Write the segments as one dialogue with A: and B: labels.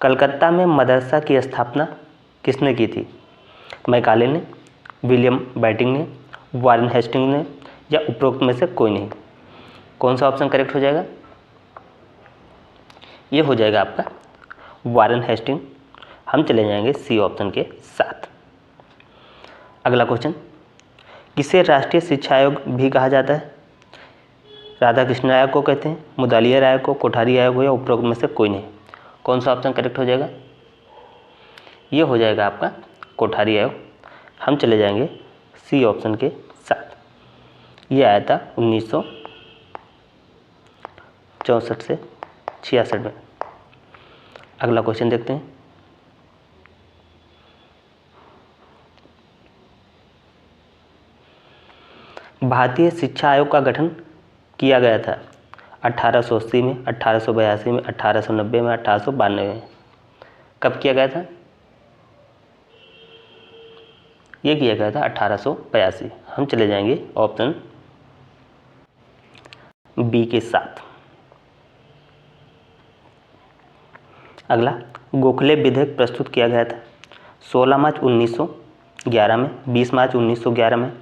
A: कलकत्ता में मदरसा की स्थापना किसने की थी? मैकाले ने, विलियम बेंटिंक ने, वारेन हेस्टिंग्स ने या उपरोक्त में से कोई नहीं? कौन सा ऑप्शन करेक्ट हो जाएगा? ये हो जाएगा आपका वारेन हेस्टिंग। हम चले जाएंगे सी ऑप्शन के साथ। अगला क्वेश्चन, किसे राष्ट्रीय शिक्षा आयोग भी कहा जाता है? राधा कृष्ण आयोग को कहते हैं, मुदालियर आयोग को, कोठारी आयोग या उपरोक्त में से कोई नहीं? कौन सा ऑप्शन करेक्ट हो जाएगा? ये हो जाएगा आपका कोठारी आयोग। हम चले जाएंगे सी ऑप्शन के साथ। ये आया था 1964 से 66 में। अगला क्वेश्चन देखते हैं। भारतीय शिक्षा आयोग का गठन किया गया था 1880 में, 1882 में, 1890 में, 1892 में? कब किया गया था? ये किया गया था 1882। हम चले जाएंगे ऑप्शन बी के साथ। अगला, गोखले विधेयक प्रस्तुत किया गया था 16 मार्च 1911 में, 20 मार्च 1911 में,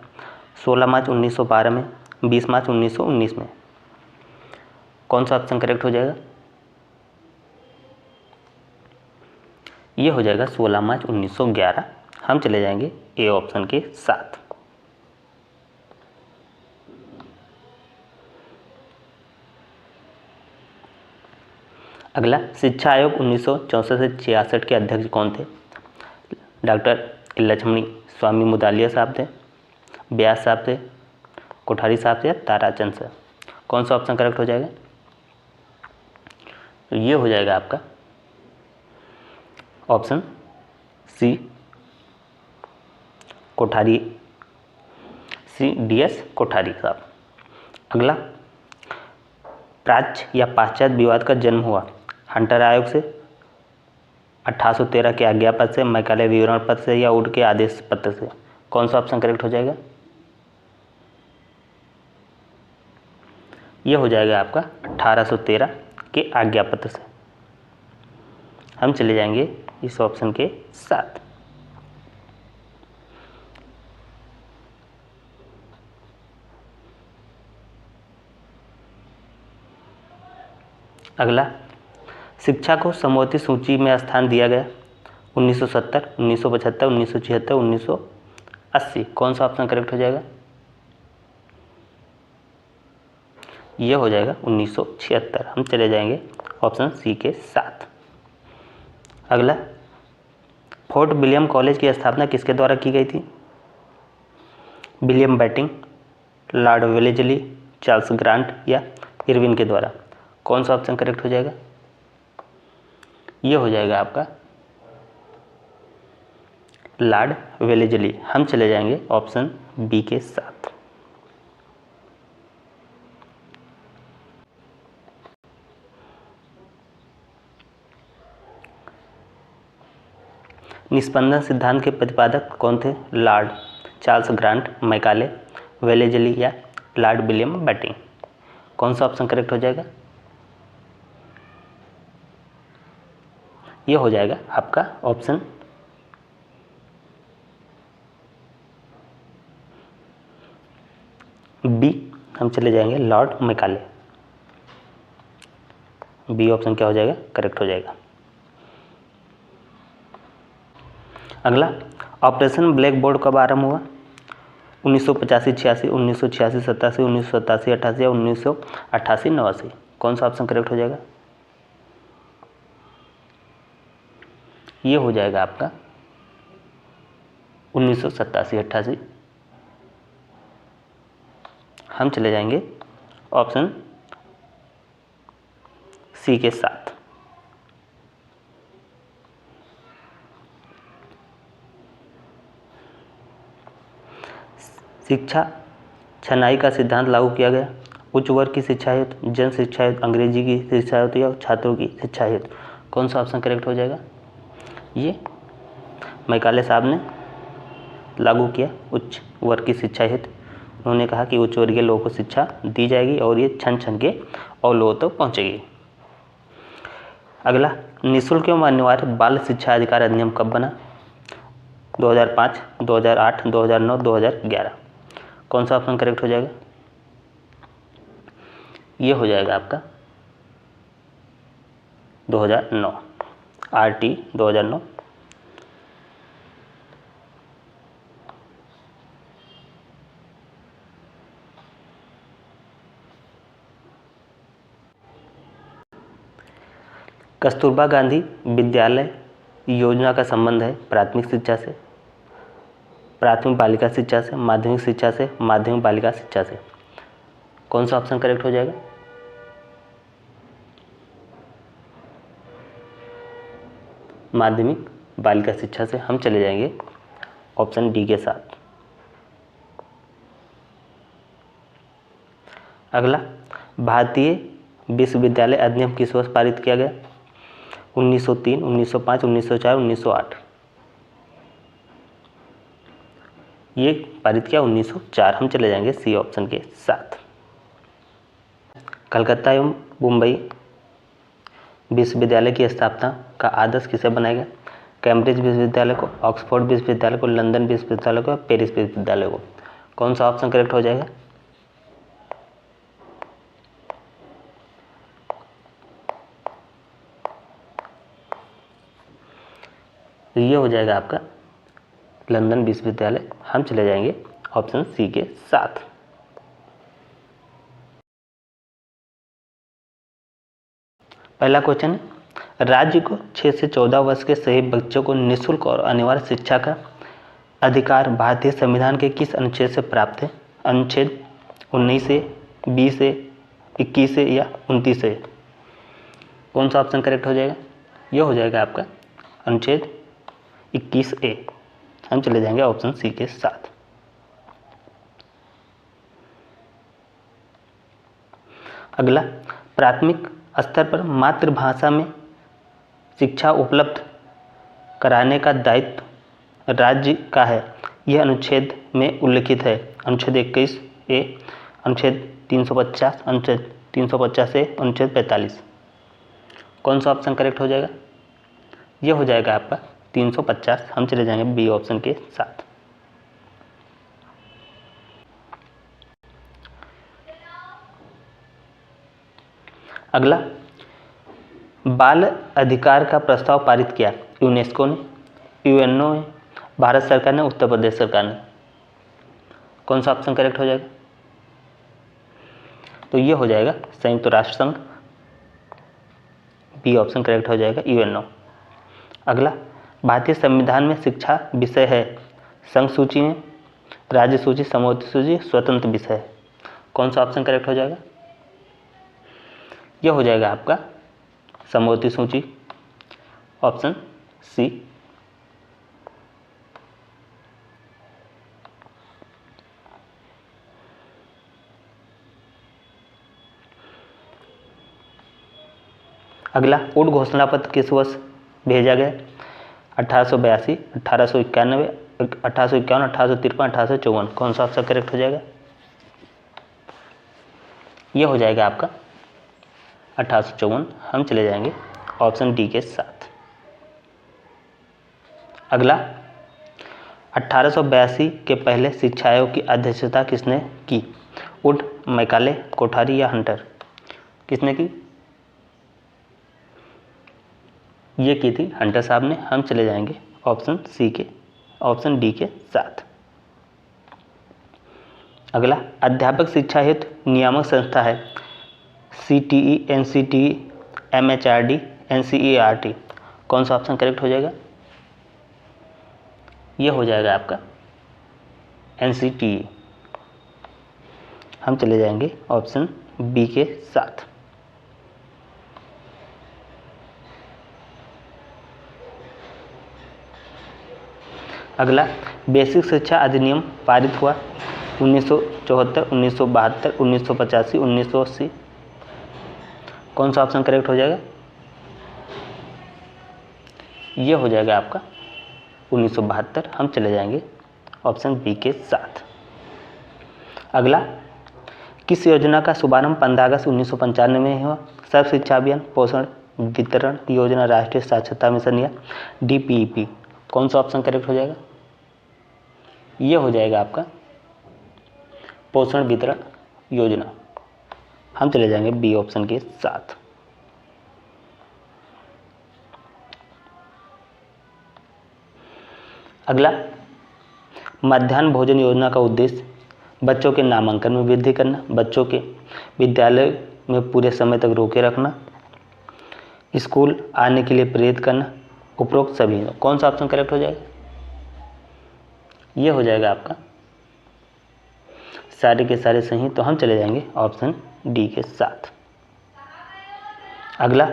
A: 16 मार्च 1912 में, 20 मार्च 1919 में? कौन सा ऑप्शन करेक्ट हो जाएगा? ये हो जाएगा 16 मार्च 1911। हम चले जाएंगे ए ऑप्शन के साथ। अगला, शिक्षा आयोग 1964 से 66 के अध्यक्ष कौन थे? डॉक्टर लक्ष्मणी स्वामी मुदालिया साहब थे, व्यास साहब थे, कोठारी साहब थे या ताराचंद साहब? कौन सा ऑप्शन करेक्ट हो जाएगा? तो ये हो जाएगा आपका ऑप्शन सी, कोठारी, सी DS कोठारी साहब। अगला, प्राच्य या पाश्चात्य विवाद का जन्म हुआ हंटर आयोग से, 1813 के आज्ञा पत्र से, मैकाले विवरण पत्र से या वुड के आदेश पत्र से? कौन सा ऑप्शन करेक्ट हो जाएगा? यह हो जाएगा आपका 1813 के आज्ञा पत्र से। हम चले जाएंगे इस ऑप्शन के साथ। अगला, शिक्षा को समवर्ती सूची में स्थान दिया गया 1970, 1975, 1976, 1980? कौन सा ऑप्शन करेक्ट हो जाएगा? यह हो जाएगा 1976। हम चले जाएंगे ऑप्शन सी के साथ। अगला, फोर्ट विलियम कॉलेज की स्थापना किसके द्वारा की गई थी? William Bentinck, Lord Wellesley, Charles grant या इरविन के द्वारा? कौन सा ऑप्शन करेक्ट हो जाएगा? यह हो जाएगा आपका लॉर्ड वेलेस्ली। हम चले जाएंगे ऑप्शन बी के साथ। निस्पंदन सिद्धांत के प्रतिपादक कौन थे? Lord Charles grant, Macaulay, Wellesley या लॉर्ड विलियम बेंटिंक? कौन सा ऑप्शन करेक्ट हो जाएगा? यह हो जाएगा आपका ऑप्शन बी। हम चले जाएंगे लॉर्ड मैकाले। बी ऑप्शन क्या हो जाएगा? करेक्ट हो जाएगा। अगला, ऑपरेशन ब्लैक बोर्ड कब आरंभ हुआ? 1985, 86, 1986, 87, 1987, 88 या 1988, 89? कौन सा ऑप्शन करेक्ट हो जाएगा? ये हो जाएगा आपका 1987, 88। हम चले जाएंगे ऑप्शन सी के साथ। शिक्षा छनाई का सिद्धांत लागू किया गया उच्च वर्ग की शिक्षा हेतु, जन शिक्षा हेतु, अंग्रेजी की शिक्षा हेतु या छात्रों की शिक्षा हेतु? कौन सा ऑप्शन करेक्ट हो जाएगा? ये मैकाले साहब ने लागू किया उच्च वर्ग की शिक्षा हेतु। उन्होंने कहा कि उच्च वर्गीय लोगों को शिक्षा दी जाएगी और ये छन छन के और लोगों तक पहुँचेगी। अगला, निःशुल्क एवं अनिवार्य बाल शिक्षा अधिकार अधिनियम कब बना? 2005, 2008, 2009, 2011। कौन सा ऑप्शन करेक्ट हो जाएगा? ये हो जाएगा आपका 2009, RT 2009। कस्तूरबा गांधी विद्यालय योजना का संबंध है प्राथमिक शिक्षा से, प्राथमिक बालिका शिक्षा से, माध्यमिक शिक्षा से, माध्यमिक बालिका शिक्षा से। कौन सा ऑप्शन करेक्ट हो जाएगा? माध्यमिक बालिका शिक्षा से। हम चले जाएंगे ऑप्शन डी के साथ। अगला, भारतीय विश्वविद्यालय अधिनियम किस वर्ष पारित किया गया? 1903, 1905, 1904, 1908। ये पारित किया 1904। हम चले जाएंगे सी ऑप्शन के साथ। कलकत्ता एवं मुंबई विश्वविद्यालय की स्थापना का आदर्श किसे बनाया गया? कैम्ब्रिज विश्वविद्यालय को, ऑक्सफोर्ड विश्वविद्यालय को, लंदन विश्वविद्यालय को, पेरिस विश्वविद्यालय को। कौन सा ऑप्शन करेक्ट हो जाएगा? ये हो जाएगा आपका लंदन विश्वविद्यालय। हम चले जाएंगे ऑप्शन सी के साथ। पहला क्वेश्चन, राज्य को 6 से 14 वर्ष के सभी बच्चों को निःशुल्क और अनिवार्य शिक्षा का अधिकार भारतीय संविधान के किस अनुच्छेद से प्राप्त है? अनुच्छेद 19 से, 20 से, 21 से या 29 से? कौन सा ऑप्शन करेक्ट हो जाएगा? यह हो जाएगा आपका अनुच्छेद 21A। हम चले जाएंगे ऑप्शन सी के साथ। अगला, प्राथमिक स्तर पर मातृभाषा में शिक्षा उपलब्ध कराने का दायित्व राज्य का है, यह अनुच्छेद में उल्लिखित है। अनुच्छेद 21A, अनुच्छेद 350, अनुच्छेद 350A, अनुच्छेद 45। कौन सा ऑप्शन करेक्ट हो जाएगा? यह हो जाएगा आपका 350। हम चले जाएंगे बी ऑप्शन के साथ। अगला, बाल अधिकार का प्रस्ताव पारित किया यूनेस्को ने, यूएनओ ने, भारत सरकार ने, उत्तर प्रदेश सरकार ने। कौन सा ऑप्शन करेक्ट हो जाएगा? तो ये हो जाएगा संयुक्त राष्ट्र संघ। बी ऑप्शन करेक्ट हो जाएगा, यूएनओ। अगला, भारतीय संविधान में शिक्षा विषय है संघ सूची में, राज्य सूची, समवर्ती सूची, स्वतंत्र विषय है। कौन सा ऑप्शन करेक्ट हो जाएगा? यह हो जाएगा आपका समवर्ती सूची, ऑप्शन सी। अगला, उड घोषणा पत्र किस वर्ष भेजा गया? 1882, 1891, 1851, 1853, 1854। कौन सा ऑप्शन करेक्ट हो जाएगा? यह हो जाएगा आपका 1854। हम चले जाएंगे ऑप्शन डी के साथ। अगला, 1882 के पहले शिक्षा आयोग की अध्यक्षता किसने की? उड, मैकाले, कोठारी या हंटर? किसने की? ये की थी हंटर साहब ने। हम चले जाएंगे ऑप्शन सी के, ऑप्शन डी के साथ। अगला, अध्यापक शिक्षा हेतु नियामक संस्था है CTE, NCTE, MHRD, NCERT। कौन सा ऑप्शन करेक्ट हो जाएगा? ये हो जाएगा आपका NCTE। हम चले जाएंगे ऑप्शन बी के साथ। अगला, बेसिक शिक्षा अधिनियम पारित हुआ 1974, 1972, 1985, 1980। कौन सा ऑप्शन करेक्ट हो जाएगा? ये हो जाएगा आपका 1972। हम चले जाएंगे ऑप्शन बी के साथ। अगला, किस योजना का शुभारंभ 15 अगस्त 1995 में हुआ? सर्व शिक्षा अभियान, पोषण वितरण योजना, राष्ट्रीय साक्षरता मिशन या DPEP? कौन सा ऑप्शन करेक्ट हो जाएगा? ये हो जाएगा आपका पोषण वितरण योजना। हम चले जाएंगे बी ऑप्शन के साथ। अगला, मध्याह्न भोजन योजना का उद्देश्य बच्चों के नामांकन में वृद्धि करना, बच्चों के विद्यालय में पूरे समय तक रोके रखना, स्कूल आने के लिए प्रेरित करना, उपरोक्त सभी। कौन सा ऑप्शन करेक्ट हो जाएगा? ये हो जाएगा आपका सारे के सारे सही। तो हम चले जाएंगे ऑप्शन डी के साथ। अगला,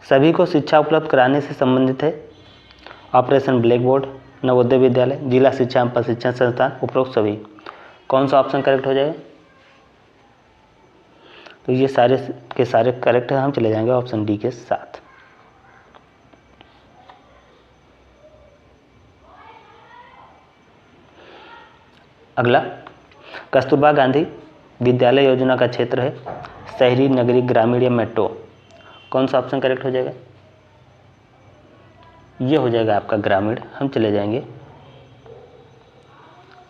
A: सभी को शिक्षा उपलब्ध कराने से संबंधित है operation black board, Navodaya Vidyalaya, जिला शिक्षा एवं प्रशिक्षण संस्थान, उपरोक्त सभी। कौन सा ऑप्शन करेक्ट हो जाएगा? तो ये सारे के सारे करेक्ट है। हम चले जाएंगे ऑप्शन डी के साथ। अगला, कस्तूरबा गांधी विद्यालय योजना का क्षेत्र है शहरी, नगरीय, ग्रामीण या मेट्रो? कौन सा ऑप्शन करेक्ट हो जाएगा? ये हो जाएगा आपका ग्रामीण। हम चले जाएंगे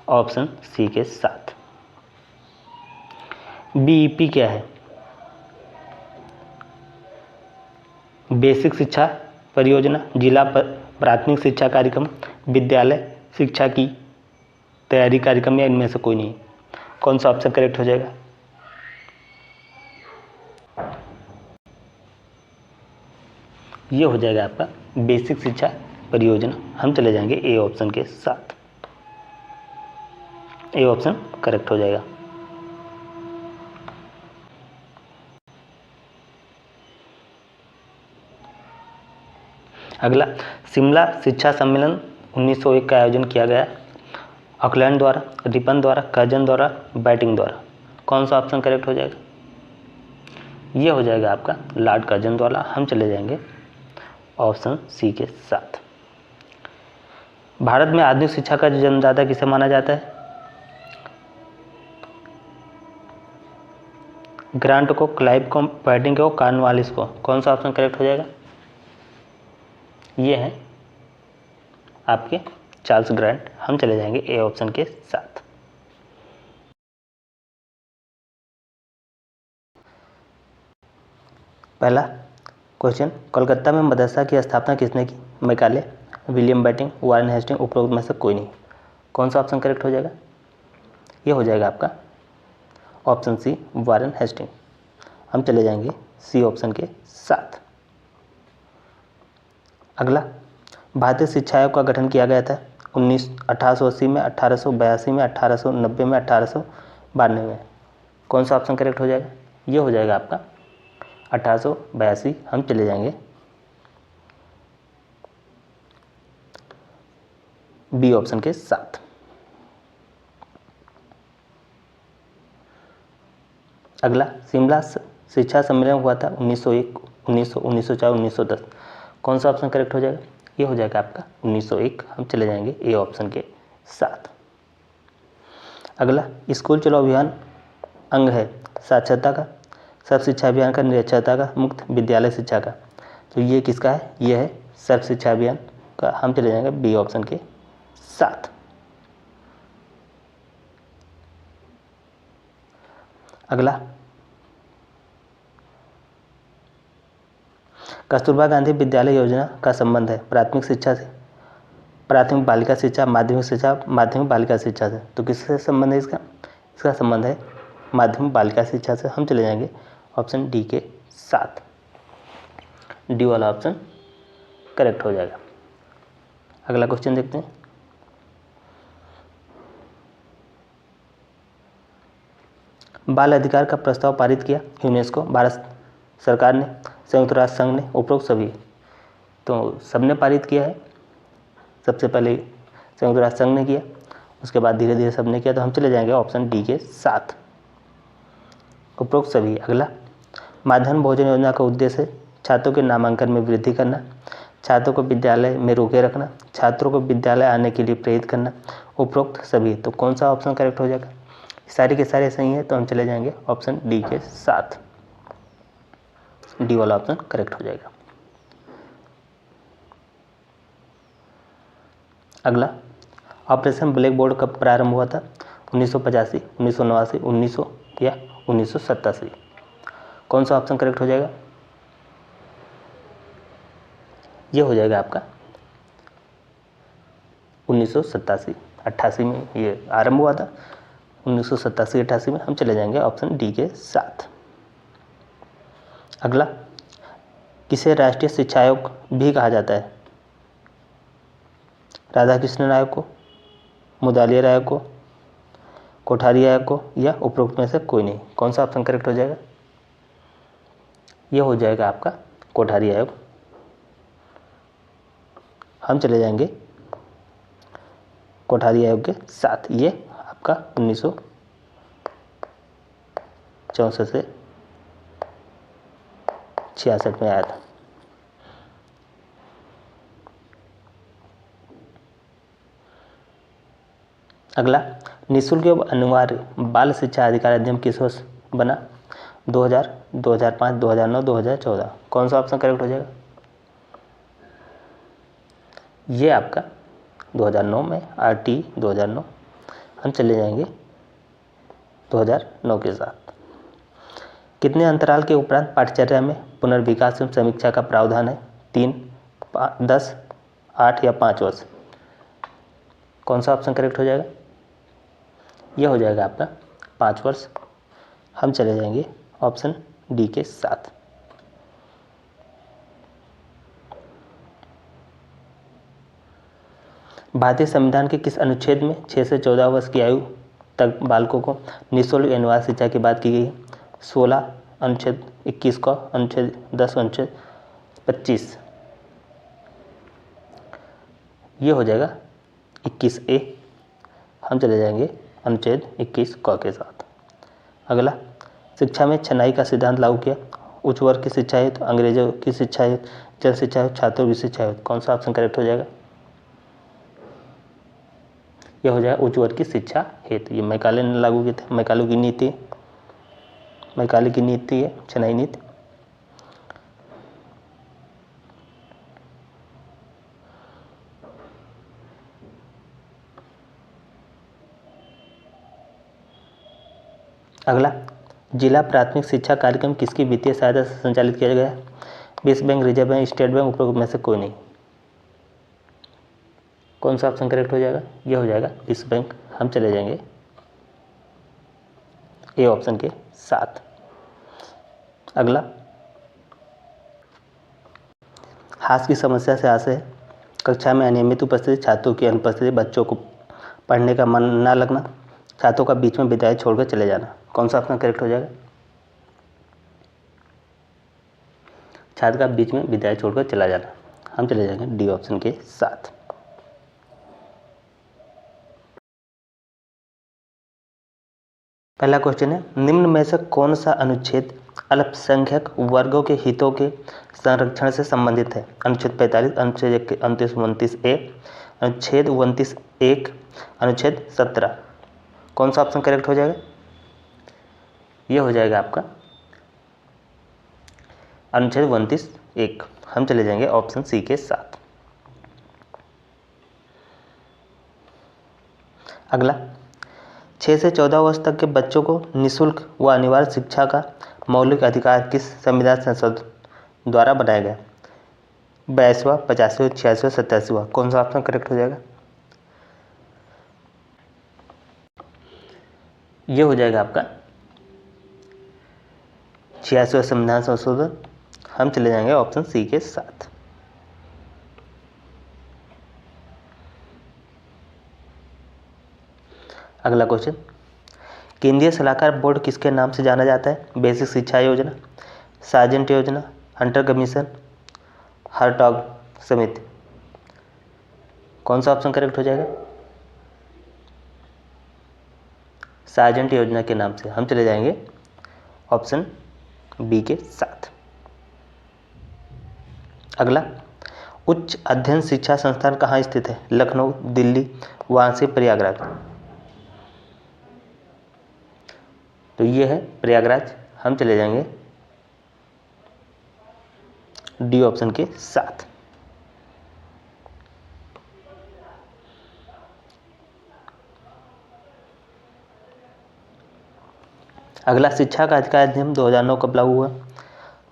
A: ऑप्शन सी के साथ। BEP क्या है? बेसिक शिक्षा परियोजना, जिला प्राथमिक शिक्षा कार्यक्रम, विद्यालय शिक्षा की तैयारी कार्यक्रम या इनमें से कोई नहीं? कौन सा ऑप्शन करेक्ट हो जाएगा? ये हो जाएगा आपका बेसिक शिक्षा परियोजना। हम चले जाएंगे ए ऑप्शन के साथ। ए ऑप्शन करेक्ट हो जाएगा। अगला, शिमला शिक्षा सम्मेलन 1901 का आयोजन किया गया ऑकलैंड द्वारा, रिपन द्वारा, कर्जन द्वारा, बैटिंग द्वारा? कौन सा ऑप्शन करेक्ट हो जाएगा? ये हो जाएगा आपका लॉर्ड कर्जन द्वारा। हम चले जाएंगे ऑप्शन सी के साथ। भारत में आधुनिक शिक्षा का जन्मदाता किसे माना जाता है? ग्रांट को, क्लाइव को, बैटिंग को, कॉर्नवालिस को? कौन सा ऑप्शन करेक्ट हो जाएगा? ये है आपके चार्ल्स ग्रांट। हम चले जाएंगे ए ऑप्शन के साथ। पहला क्वेश्चन, कोलकाता में मदरसा की स्थापना किसने की? Macaulay, William Bentinck, Warren Hastings, उपरोक्त में से कोई नहीं? कौन सा ऑप्शन करेक्ट हो जाएगा? ये हो जाएगा आपका ऑप्शन सी, वारेन हेस्टिंग। हम चले जाएंगे सी ऑप्शन के साथ। अगला, भारतीय शिक्षा आयोग का गठन किया गया था 1880 में, 1882 में, 1890 में, 1892 में? कौन सा ऑप्शन करेक्ट हो जाएगा? ये हो जाएगा आपका 1882। हम चले जाएंगे बी ऑप्शन के साथ। अगला, शिमला शिक्षा सम्मेलन हुआ था 1901, 1904, 1910? कौन सा ऑप्शन करेक्ट हो जाएगा? ये हो जाएगा आपका 1901। हम चले जाएंगे ए ऑप्शन के साथ। अगला, स्कूल चलो अभियान अंग है साक्षरता का, सर्व शिक्षा अभियान का, निरक्षरता का, मुक्त विद्यालय शिक्षा का? तो ये किसका है? ये है सर्व शिक्षा अभियान का। हम चले जाएंगे बी ऑप्शन के साथ। अगला, कस्तूरबा गांधी विद्यालय योजना का संबंध है प्राथमिक शिक्षा से, प्राथमिक बालिका शिक्षा, माध्यमिक शिक्षा, माध्यमिक बालिका शिक्षा से? तो किससे संबंध है इसका? इसका संबंध है माध्यमिक बालिका शिक्षा से। हम चले जाएंगे ऑप्शन डी के साथ। डी वाला ऑप्शन करेक्ट हो जाएगा। अगला क्वेश्चन देखते हैं। बाल अधिकार का प्रस्ताव पारित किया यूनेस्को, भारत सरकार ने, संयुक्त राष्ट्र संघ ने, उपरोक्त सभी? तो सबने पारित किया है। सबसे पहले संयुक्त राष्ट्र संघ ने किया, उसके बाद धीरे धीरे सबने किया। तो हम चले जाएंगे ऑप्शन डी के साथ, उपरोक्त सभी। अगला, मध्याह्न भोजन योजना का उद्देश्य है छात्रों के नामांकन में वृद्धि करना, छात्रों को विद्यालय में रोके रखना, छात्रों को विद्यालय आने के लिए प्रेरित करना, उपरोक्त सभी? तो कौन सा ऑप्शन करेक्ट हो जाएगा? सारे के सारे सही है। तो हम चले जाएंगे ऑप्शन डी के साथ। डी वाला ऑप्शन करेक्ट हो जाएगा। अगला, ऑपरेशन ब्लैक बोर्ड कब प्रारंभ हुआ था? 1985, 1989, 1900 या 1987? कौन सा ऑप्शन करेक्ट हो जाएगा? ये हो जाएगा आपका 1987, 88 में ये आरंभ हुआ था। 1987-88 में हम चले जाएंगे ऑप्शन डी के साथ। अगला, किसे राष्ट्रीय शिक्षा आयोग भी कहा जाता है? राधाकृष्णन आयोग को, मुदालियर आयोग को, कोठारी आयोग को या उपरोक्त में से कोई नहीं? कौन सा ऑप्शन करेक्ट हो जाएगा? यह हो जाएगा आपका कोठारी आयोग। हम चले जाएंगे कोठारी आयोग के साथ। ये आपका 1964 से 66 में आया था। अगला, निःशुल्क एवं अनिवार्य बाल शिक्षा अधिकार अधिनियम किस वर्ष बना? 2000, 2005, 2009, 2014? कौन सा ऑप्शन करेक्ट हो जाएगा? ये आपका 2009 में RT 2009। हम चले जाएंगे 2009 के साथ। कितने अंतराल के उपरांत पाठ्यचर्या में पुनर्विकास एवं समीक्षा का प्रावधान है? 3, 10, 8 या 5 वर्ष? कौन सा ऑप्शन करेक्ट हो जाएगा? यह हो जाएगा आपका 5 वर्ष। हम चले जाएंगे ऑप्शन डी के साथ। भारतीय संविधान के किस अनुच्छेद में 6 से 14 वर्ष की आयु तक बालकों को निःशुल्क अनिवार्य शिक्षा की बात की गई है? 16, अनुच्छेद 21 का, अनुच्छेद 10, अनुच्छेद 25? ये हो जाएगा 21A। हम चले जाएंगे अनुच्छेद 21 क के साथ। अगला, शिक्षा में छनाई का सिद्धांत लागू किया? उच्च वर्ग की शिक्षा हेतु, अंग्रेजों की शिक्षा हेतु, जल शिक्षा हेतु, छात्रों की शिक्षा हेतु? कौन सा ऑप्शन करेक्ट हो जाएगा? यह हो जाएगा उच्च वर्ग की शिक्षा हेतु। ये मैकाले ने लागू किए थे। मैकाले की नीति है छनाई नीति। अगला, जिला प्राथमिक शिक्षा कार्यक्रम किसकी वित्तीय सहायता से संचालित किया गया है? विश्व bank, reserve bank, state bank, उपरोक्त में से कोई नहीं? कौन सा ऑप्शन करेक्ट हो जाएगा? यह हो जाएगा विश्व बैंक। हम चले जाएंगे ए ऑप्शन के साथ। अगला, हाथ की समस्या से आशय है कक्षा में अनियमित उपस्थिति, छात्रों की अनुपस्थिति, बच्चों को पढ़ने का मन न लगना, छात्रों का बीच में विद्यालय छोड़कर चले जाना? कौन सा ऑप्शन करेक्ट हो जाएगा? छात्र का बीच में विद्यालय छोड़कर चला जाना। हम चले जाएंगे डी ऑप्शन के साथ। पहला क्वेश्चन है, निम्न में से कौन सा अनुच्छेद अल्पसंख्यक वर्गों के हितों के संरक्षण से संबंधित है? अनुच्छेद 45, अनुच्छेद 29-29A, अनुच्छेद 29(1), अनुच्छेद 17? कौन सा ऑप्शन करेक्ट हो जाएगा? यह हो जाएगा आपका अनुच्छेद 29(1). हम चले जाएंगे ऑप्शन सी के साथ। अगला, 6 से 14 वर्ष तक के बच्चों को निःशुल्क व अनिवार्य शिक्षा का मौलिक अधिकार किस संविधान संशोधन द्वारा बनाया गया? 82वां, 85वां, 86वां, 87वां? कौन सा ऑप्शन करेक्ट हो जाएगा? ये हो जाएगा आपका 86वां संविधान संशोधन। हम चले जाएंगे ऑप्शन सी के साथ। अगला क्वेश्चन, केंद्रीय सलाहकार बोर्ड किसके नाम से जाना जाता है? बेसिक शिक्षा योजना, सार्जेंट योजना, हंटर कमीशन, हर्टॉग समिति? कौन सा ऑप्शन करेक्ट हो जाएगा? सार्जेंट योजना के नाम से। हम चले जाएंगे ऑप्शन बी के साथ। अगला, उच्च अध्ययन शिक्षा संस्थान कहाँ स्थित है? लखनऊ, दिल्ली, वाराणसी, प्रयागराज? तो ये है प्रयागराज। हम चले जाएंगे डी ऑप्शन के साथ। अगला, शिक्षा का अधिनियम 2009 कब लागू हुआ?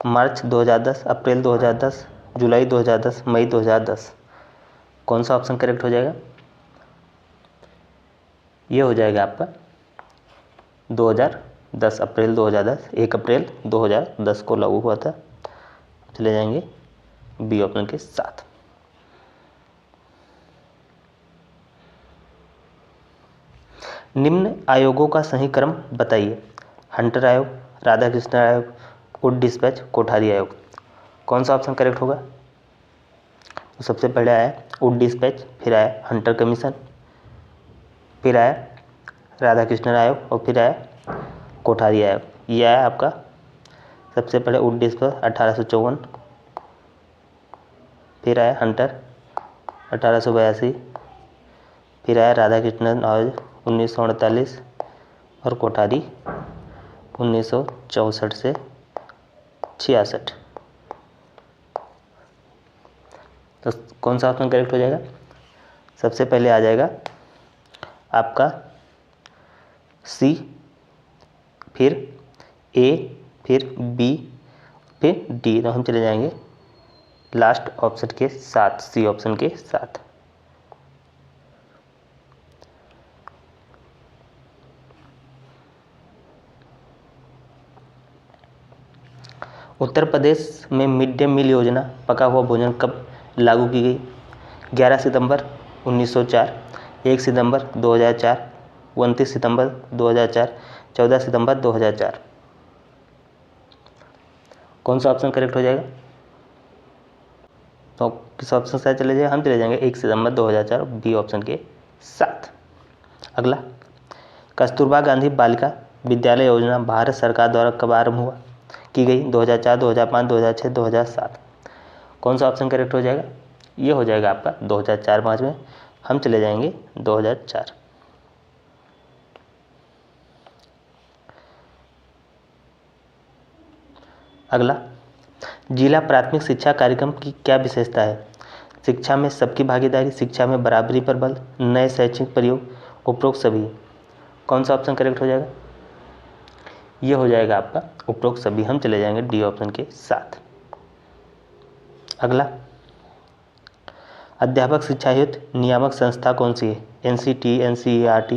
A: मार्च 2010, अप्रैल 2010, जुलाई 2010, मई 2010। कौन सा ऑप्शन करेक्ट हो जाएगा? ये हो जाएगा आपका 2010, अप्रैल 2010, 1 अप्रैल 2010 को लागू हुआ था। चले जाएंगे बी ऑप्शन के साथ। निम्न आयोगों का सही क्रम बताइए। हंटर आयोग, राधाकृष्ण आयोग, वुड डिस्पैच, कोठारी आयोग। कौन सा ऑप्शन करेक्ट होगा? तो सबसे पहले आया वुड डिस्पैच, फिर आया हंटर कमीशन, फिर आया राधाकृष्ण आयोग और फिर आया कोठारी आयोग। ये आया आपका सबसे पहले वुड डिस्पैच 1854, फिर आया हंटर 1882, फिर आया राधाकृष्णन आयोग 1948 और कोठारी 1964 से 66। तो कौन सा ऑप्शन करेक्ट हो जाएगा? सबसे पहले आ जाएगा आपका सी, फिर ए, फिर बी, फिर डी। तो हम चले जाएंगे लास्ट ऑप्शन के साथ, सी ऑप्शन के साथ। उत्तर प्रदेश में मिड डे मील योजना, पका हुआ भोजन कब लागू की गई? 11 सितंबर 1904, 1 सितंबर 2004, 29 सितंबर 2004, 14 सितंबर 2004। कौन सा ऑप्शन करेक्ट हो जाएगा? तो किस ऑप्शन से चले जाए? हम चले जाएंगे 1 सितंबर 2004, बी ऑप्शन के साथ। अगला, कस्तूरबा गांधी बालिका विद्यालय योजना भारत सरकार द्वारा कब आरंभ हुआ की गई? 2004, 2005, 2006, 2007। कौन सा ऑप्शन करेक्ट हो जाएगा? ये हो जाएगा आपका 2004-5 में। हम चले जाएंगे 2004। अगला, जिला प्राथमिक शिक्षा कार्यक्रम की क्या विशेषता है? शिक्षा में सबकी भागीदारी, शिक्षा में बराबरी पर बल, नए शैक्षणिक प्रयोग, उपरोक्त सभी। कौन सा ऑप्शन करेक्ट हो जाएगा? ये हो जाएगा आपका उपरोक्त सभी। हम चले जाएंगे डी ऑप्शन के साथ। अगला, अध्यापक शिक्षा हेतु नियामक संस्था कौन सी है? NCT, NCERT,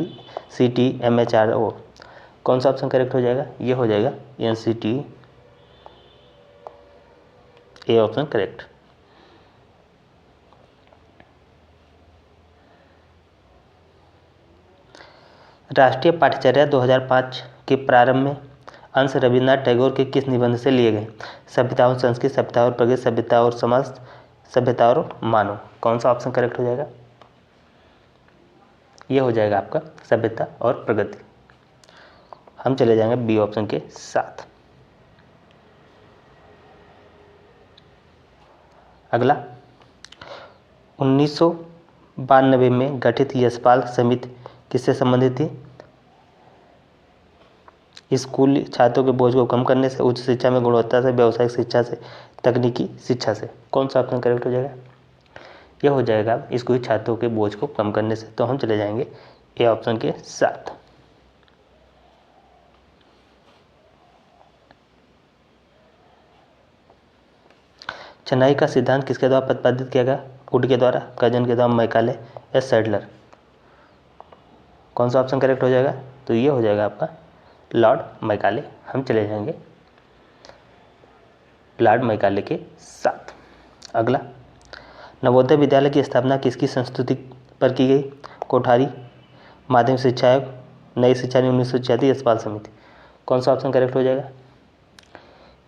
A: CT, MHRO। कौन सा ऑप्शन करेक्ट हो जाएगा? ये हो जाएगा NCT, ए ऑप्शन करेक्ट। राष्ट्रीय पाठ्यचर्या 2005 के प्रारंभ में अंश रविन्द्रनाथ टैगोर के किस निबंध से लिए गए? सभ्यता और संस्कृति, सभ्यता और प्रगति, सभ्यता और समाज, सभ्यता और मानव। कौन सा ऑप्शन करेक्ट हो जाएगा? ये हो जाएगा आपका सभ्यता और प्रगति। हम चले जाएंगे बी ऑप्शन के साथ। अगला, 1992 में गठित यशपाल समिति किससे संबंधित थी? स्कूली छात्रों के बोझ को कम करने से, उच्च शिक्षा में गुणवत्ता से, व्यावसायिक शिक्षा से, तकनीकी शिक्षा से। कौन सा ऑप्शन करेक्ट हो जाएगा? यह हो जाएगा स्कूली छात्रों के बोझ को कम करने से। तो हम चले जाएंगे ए ऑप्शन के साथ। चेन्नई का सिद्धांत किसके द्वारा प्रतिपादित किया गया? वुड के द्वारा, कजन के द्वारा, मैकाले या सैडलर। कौन सा ऑप्शन करेक्ट हो जाएगा? तो ये हो जाएगा आपका लॉर्ड मैकाले। हम चले जाएंगे लॉर्ड मैकाले के साथ। अगला, नवोदय विद्यालय की स्थापना किसकी संस्तुति पर की गई? कोठारी, माध्यमिक शिक्षा आयोग, नई शिक्षा नीति 1986, यशपाल समिति। कौन सा ऑप्शन करेक्ट हो जाएगा?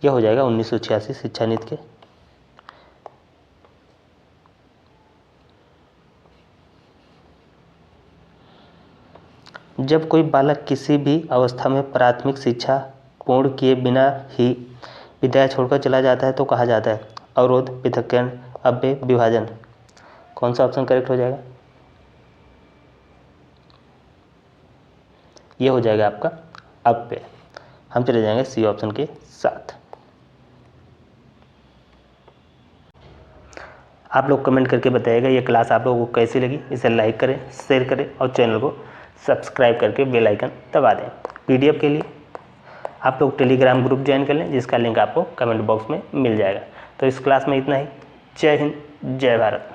A: यह हो जाएगा 1986 शिक्षा नीति के। जब कोई बालक किसी भी अवस्था में प्राथमिक शिक्षा पूर्ण किए बिना ही विद्यालय छोड़कर चला जाता है तो कहा जाता है? अवरोध, पृथक्करण, अपव्यय, विभाजन। कौन सा ऑप्शन करेक्ट हो जाएगा? ये हो जाएगा आपका अपव्यय। हम चले जाएंगे सी ऑप्शन के साथ। आप लोग कमेंट करके बताइएगा ये क्लास आप लोगों को कैसी लगी। इसे लाइक करें, शेयर करें और चैनल को सब्सक्राइब करके बेल आइकन दबा दें। PDF के लिए आप लोग टेलीग्राम ग्रुप ज्वाइन कर लें, जिसका लिंक आपको कमेंट बॉक्स में मिल जाएगा। तो इस क्लास में इतना ही। जय हिंद, जय भारत।